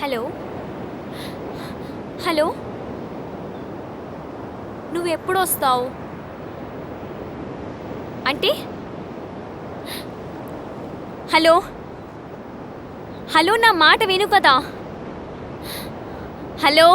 Hello hello నువ్వెప్పుడు వస్తావు? అంటే హలో హలో నా మాట విను కదా. హలో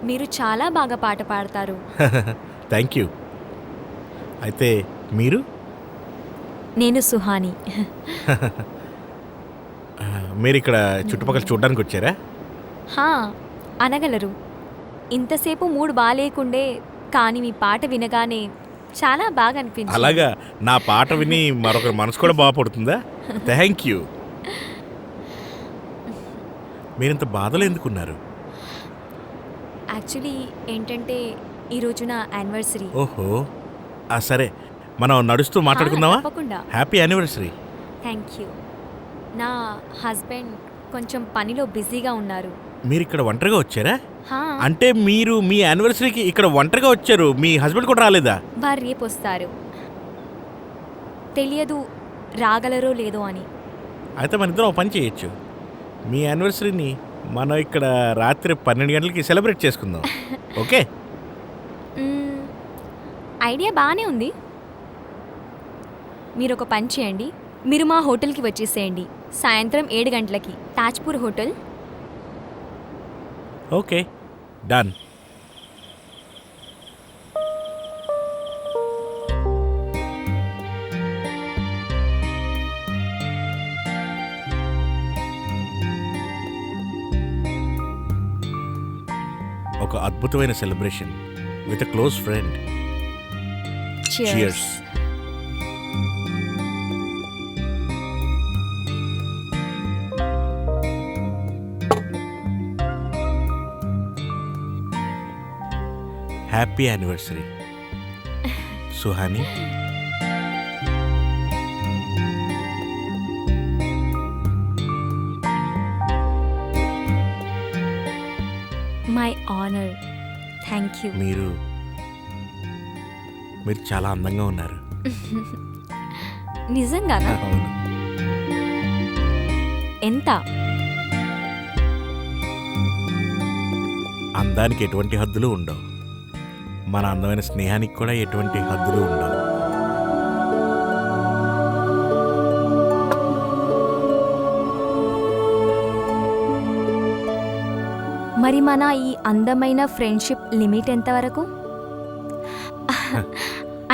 మీరు చాలా బాగా పాట పాడతారు. Thank you. అయితే మీరు? నేను సుహాని. మీరు ఇక్కడ చుట్టుపక్కల చూడడానికి వచ్చారా? హా, అనగలరు. ఇంతసేపు మూడు బాలేకుండే, కానీ మీ పాట వినగానే చాలా బాగా అనిపించింది. అలాగా? నా పాట విని మరొకరి మనసు కూడా బాగుపడుతుందా? Thank you. మీరింత బాధలో ఎందుకున్నారు? యాక్చువల్లీ ఏంటంటే ఈరోజు నా యానివర్సరీ. ఓహో, సరే, మనం నడుస్తూ మాట్లాడుకుందామా? తప్పకుండా. Happy anniversary. Thank you. నా హస్బెండ్ కొంచెం పనిలో బిజీగా ఉన్నారు. మీరు ఇక్కడ ఒంటరిగా వచ్చారా? హా, అంటే మీరు మీ యానివర్సరీకి ఇక్కడ ఒంటరిగా వచ్చారు, మీ హస్బెండ్ కూడా రాలేదా? వారు రేపు వస్తారు. తెలియదు రాగలరో లేదో అని. అయితే మన ఇద్దరం ఒక పని చేయొచ్చు. మీ యానివర్సరీని మనం ఇక్కడ రాత్రి 12 గంటలకి సెలబ్రేట్ చేసుకుందాం. ఓకే? మ్మ్, ఐడియా బాగానే ఉంది. మీరు ఒక పని చేయండి, మీరు మా హోటల్కి వచ్చేసేయండి సాయంత్రం 7 గంటలకి, తాజ్పూర్ హోటల్. Okay, done. ఒక అద్భుతమైన celebration with a close friend. Cheers. Happy anniversary Suhani. My honour. Thank you. మీరు చాలా అందంగా ఉన్నారు. నిజంగానా? అవును. ఎంత? అందానికి ఎటువంటి హద్దులు ఉండవు, మన అందమైన స్నేహానికి కూడా ఎటువంటి హద్దులు ఉండవు. మరి మన ఈ అందమైన ఫ్రెండ్షిప్ లిమిట్ ఎంతవరకు?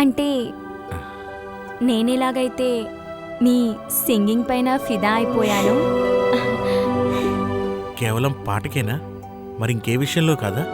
అంటే నేనెలాగైతే మీ సింగింగ్ పైన ఫిదా అయిపోయాను. కేవలం పాటకేనా, మరి ఇంకే విషయంలో కాదా?